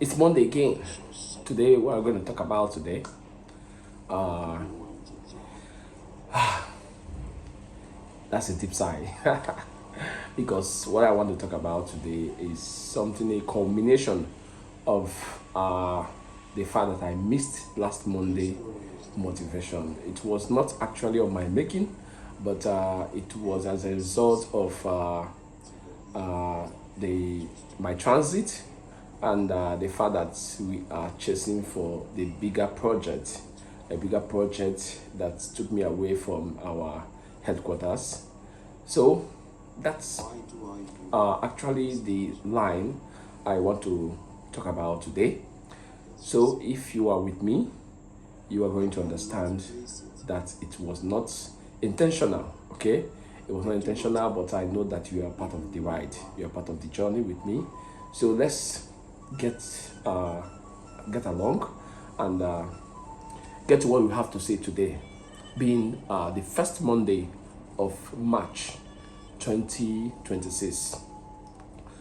It's Monday again. Today, what I'm going to talk about today, uh, that's a deep sigh. Because what I want to talk about today is something, a combination of the fact that I missed last Monday motivation. It was not actually of my making, but it was as a result of the my transit and the fact that we are chasing for the bigger project, a bigger project that took me away from our headquarters. So that's actually the line I want to talk about today. So if you are with me, you are going to understand that it was not intentional, okay? It was not intentional, but I know that you are part of the ride. You are part of the journey with me. So let's get get along and get to what we have to say today, being the first Monday of March 2026.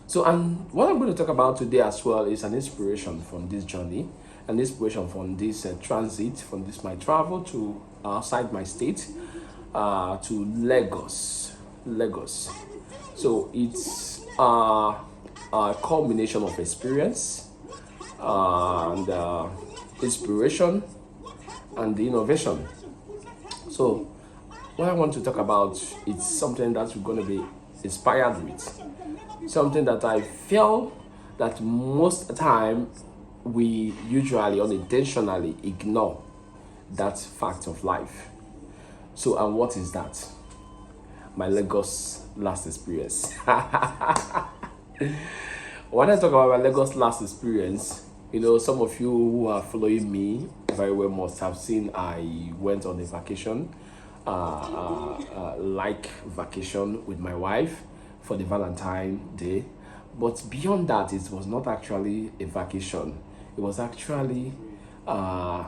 So, and what I'm going to talk about today as well is an inspiration from this journey, an inspiration from this transit, from this my travel to outside my state, to Lagos. So it's a culmination of experience and inspiration and innovation. So what I want to talk about is something that we're going to be inspired with, something that I feel that most time we usually unintentionally ignore that fact of life. So, and what is that? My Lagos last experience. When I talk about my Lagos last experience, you know, some of you who are following me very well must have seen I went on a vacation, like vacation with my wife for the Valentine Day. But beyond that, it was not actually a vacation. It was actually a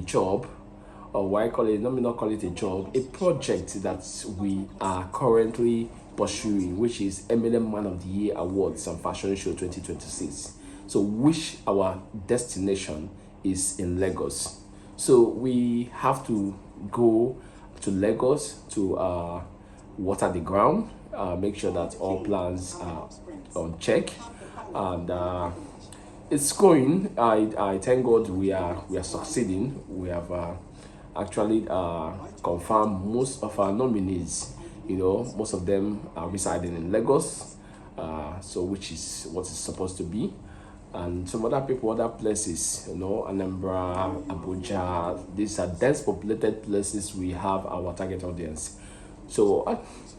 job, or why call it, let me not call it a job, a project that we are currently pursuing, which is Eminent Man of the Year Awards and Fashion Show 2026. So, which our destination is in Lagos. So, we have to go to Lagos to water the ground, make sure that all plans are on check, and it's going. I thank God we are succeeding. We have actually confirmed most of our nominees. You know, most of them are residing in Lagos, so which is what is supposed to be. And some other people, other places, you know, Anambra, Abuja, these are dense populated places. We have our target audience. So,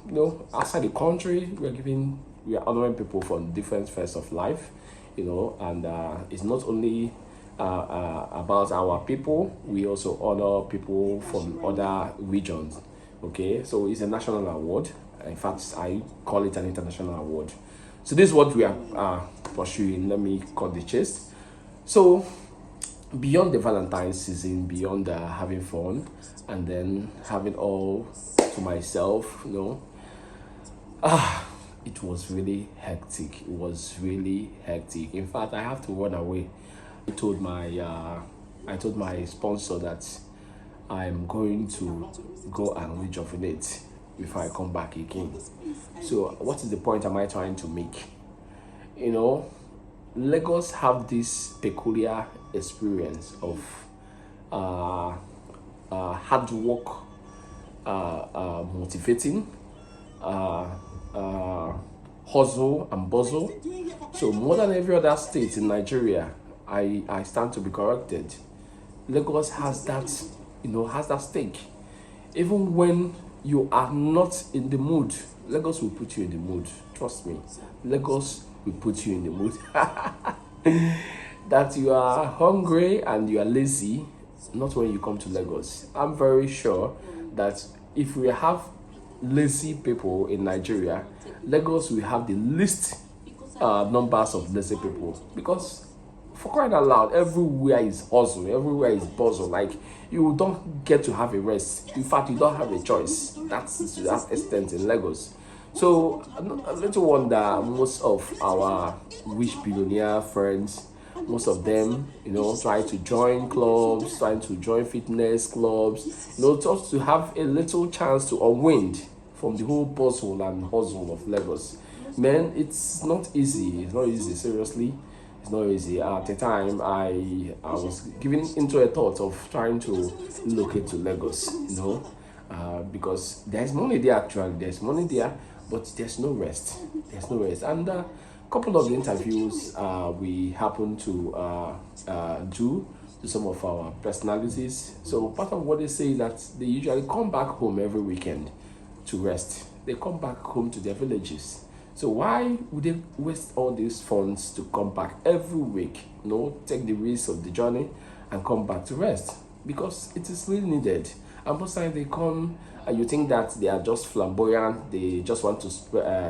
you know, outside the country, we are honoring people from different spheres of life, you know, and it's not only about our people, we also honor people from other regions, okay? So it's a national award. In fact, I call it an international award. So this is what we are pursuing. Let me cut the chase. So beyond the Valentine's season, beyond having fun and then having all to myself, you know, it was really hectic. It was really hectic. In fact, I have to run away. I told my sponsor that I'm going to go and rejuvenate before I come back again. So what is the point am I trying to make? You know, Lagos have this peculiar experience of hard work, motivating, hustle and bustle. So more than every other state in Nigeria, I stand to be corrected. Lagos has that, you know, has that stake. Even when you are not in the mood, Lagos will put you in the mood. Trust me, Lagos will put you in the mood. That you are hungry and you are lazy, not when you come to Lagos. I'm very sure that if we have lazy people in Nigeria, Lagos will have the least numbers of lazy people, because for crying out loud, everywhere is hustle, everywhere is bustle. Like, you don't get to have a rest. In fact, you don't have a choice. That's to that extent in Lagos. So a little wonder most of our rich billionaire friends Most of them, try to join clubs, trying to join fitness clubs, just to have a little chance to unwind from the whole bustle and hustle of Lagos. Man, it's not easy. It's not easy, seriously. It's not easy. At the time, I was given into a thought of trying to relocate to Lagos, because there's money there actually. There's money there, but there's no rest. There's no rest. And a couple of the interviews we happen to do to some of our personalities. So part of what they say is that they usually come back home every weekend to rest. They come back home to their villages. So why would they waste all these funds to come back every week? Take the risk of the journey and come back to rest, because it is really needed. And most times they come, and you think that they are just flamboyant. They just want to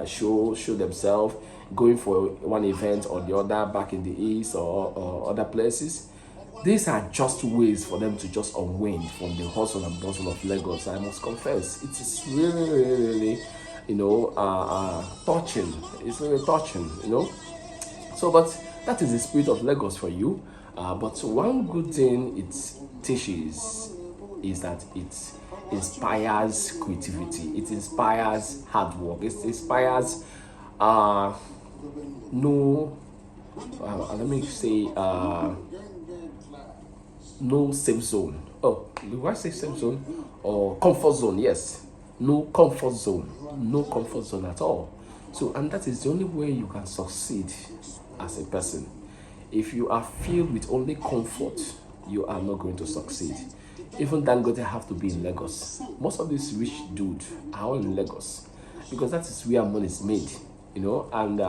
show themselves, going for one event or the other back in the east or other places. These are just ways for them to just unwind from the hustle and bustle of Lagos. I must confess, it is really, really, really, touching. It's really touching. So, but that is the spirit of Lagos for you. But one good thing it teaches is that it inspires creativity. It inspires hard work. It inspires let me say no safe zone. Oh, do I say safe zone or comfort zone? Yes, no comfort zone. No comfort zone at all. So, and that is the only way you can succeed as a person. If you are filled with only comfort, you are not going to succeed. Even Dangote have to be in Lagos. Most of these rich dudes are all in Lagos because that is where money is made, and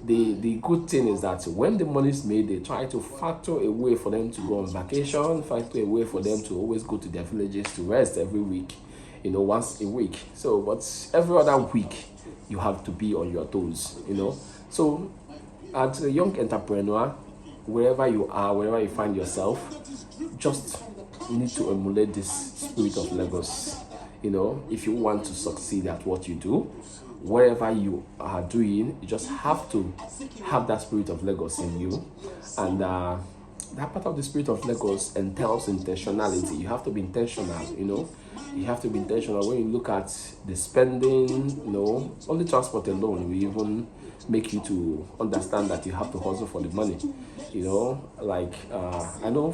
the good thing is that when the money is made, they try to factor a way for them to go on vacation, factor a way for them to always go to their villages to rest every week, once a week. So, but every other week, you have to be on your toes, So, as a young entrepreneur, wherever you are, wherever you find yourself, just need to emulate this spirit of Lagos. If you want to succeed at what you do, whatever you are doing, you just have to have that spirit of Lagos in you. And that part of the spirit of Lagos entails intentionality. You have to be intentional, You have to be intentional. When you look at the spending, only transport alone will even make you to understand that you have to hustle for the money. Like I know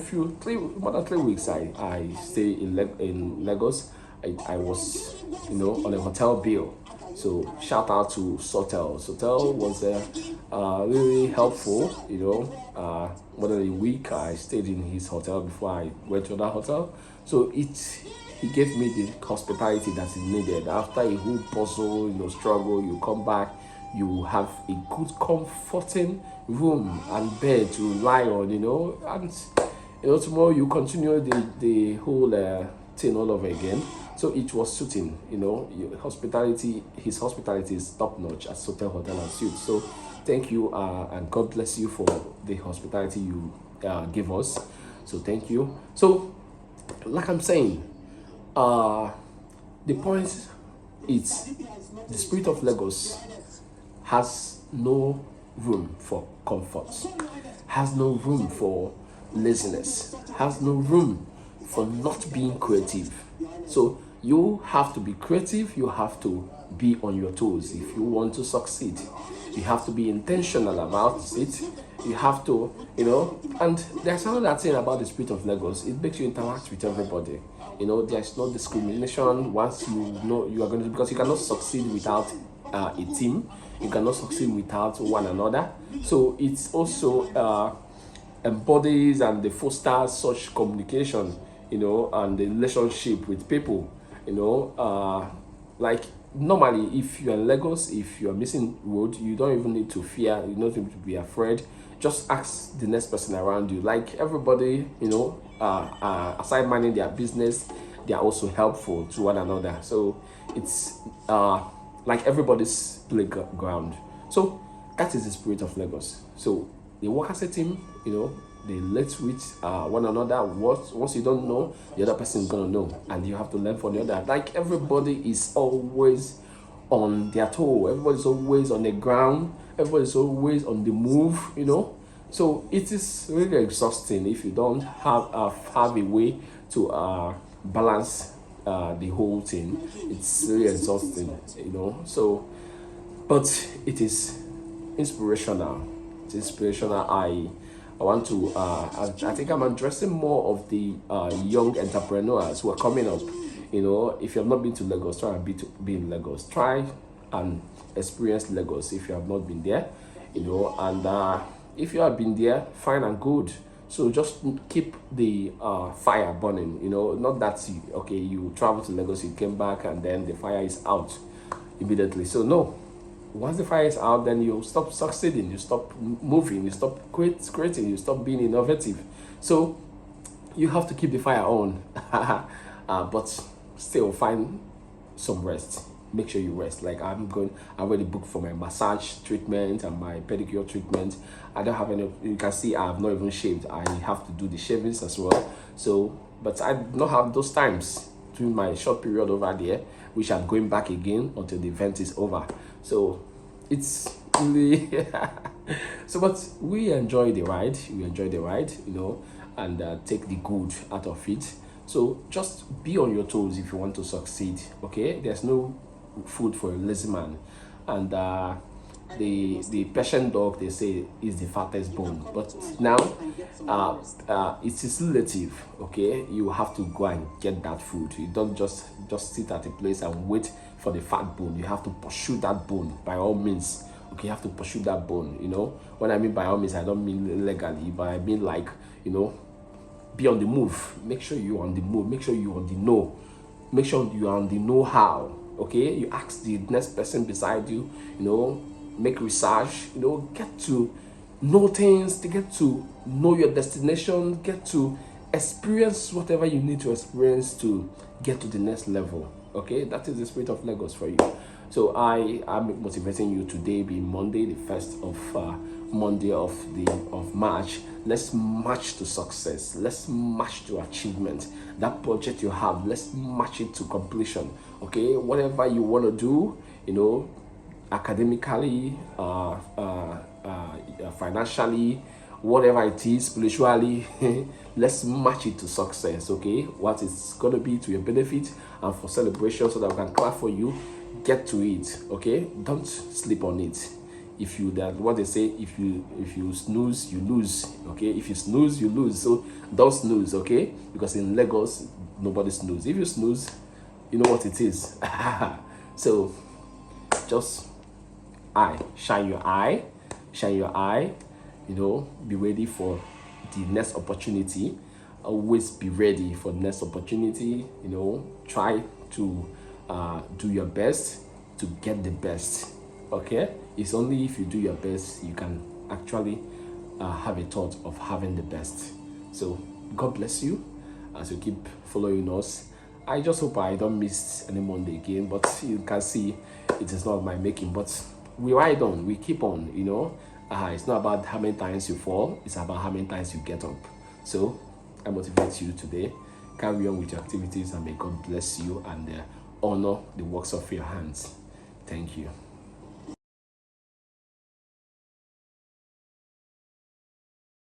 more than 3 weeks I stay in Lagos. I was on a hotel bill. So shout out to Sotel. Sotel was really helpful. More than a week I stayed in his hotel before I went to that hotel. So he gave me the hospitality that is needed. After a whole puzzle, struggle, you come back, you have a good, comforting room and bed to lie on, and tomorrow you continue the whole thing all over again. So it was suiting, his hospitality is top notch at Sotel Hotel Suites. So thank you, and God bless you for the hospitality you give us. So thank you. So, like I'm saying, the point is the spirit of Lagos has no room for comfort, has no room for laziness, has no room for not being creative. So you have to be creative, you have to be on your toes if you want to succeed. You have to be intentional about it. You have to, and there's another thing about the spirit of Lagos. It makes you interact with everybody. There's no discrimination once you know you are going to, because you cannot succeed without a team. You cannot succeed without one another. So it's also embodies and they foster such communication, and the relationship with people, like normally if you're in Lagos, if you're missing road, you don't even need to fear, you don't need to be afraid. Just ask the next person around you. Like everybody, aside minding their business, they are also helpful to one another. So it's like everybody's playground. So that is the spirit of Lagos. So they work as a team, they let with one another. Once you don't know, the other person is gonna know, and you have to learn from the other. Like everybody is always on their toe. Everybody's always on the ground. Everybody's always on the move. So it is really exhausting if you don't have a way to balance the whole thing. It's really exhausting, you know. So, but it is inspirational. It's inspirational. I want to. I think I'm addressing more of the young entrepreneurs who are coming up. You know, if you have not been to Lagos, try and be in Lagos. Try and experience Lagos if you have not been there. You know, and if you have been there, fine and good. So just keep the fire burning. You know, not that you travel to Lagos, you came back, and then the fire is out immediately. So no, once the fire is out, then you stop succeeding, you stop moving, you stop creating, you stop being innovative. So you have to keep the fire on, but still find some rest. Make sure you rest. Like I already booked for my massage treatment and my pedicure treatment. I don't have any. You can see I have not even shaved. I have to do the shavings as well. So, but I do not have those times during my short period over there, which I'm going back again until the event is over. So it's really so, but we enjoy the ride. We enjoy the ride, you know, and take the good out of it. So just be on your toes if you want to succeed. Okay, there's no food for a lazy man, and the Persian dog, they say, is the fattest bone. But now it is relative. Okay, you have to go and get that food. You don't just sit at a place and wait for the fat bone. You have to pursue that bone by all means. Okay, you have to pursue that bone. You know what I mean by all means, I don't mean legally, but I mean, like, you know, be on the move. Make sure you're on the move. Make sure you're on the know. Make sure you are on the know-how. Okay, you ask the next person beside you. You know, make research. You know, get to know things. To get to know your destination. Get to experience whatever you need to experience to get to the next level. Okay, that is the spirit of Lagos for you. So I am motivating you today, being Monday, the first of Monday of March. Let's march to success. Let's march to achievement. That project you have, let's march it to completion. Okay, whatever you want to do, you know, academically, financially, whatever it is, spiritually, let's match it to success. Okay, what is going to be to your benefit and for celebration, so that we can clap for you. Get to it. Okay, don't sleep on it. If you, that what they say, if you snooze, you lose. Okay, if you snooze, you lose. So don't snooze. Okay, because in Lagos nobody snooze. If you snooze, you know what it is. So just shine your eye, you know, be ready for the next opportunity. Always be ready for the next opportunity. You know, try to do your best to get the best. Okay, it's only if you do your best you can actually have a thought of having the best. So God bless you as you keep following us. I just hope I don't miss any Monday again, but you can see it is not my making, but we ride on, we keep on, you know. It's not about how many times you fall, it's about how many times you get up. So I motivate you today. Carry on with your activities, and may God bless you and honor the works of your hands. Thank you.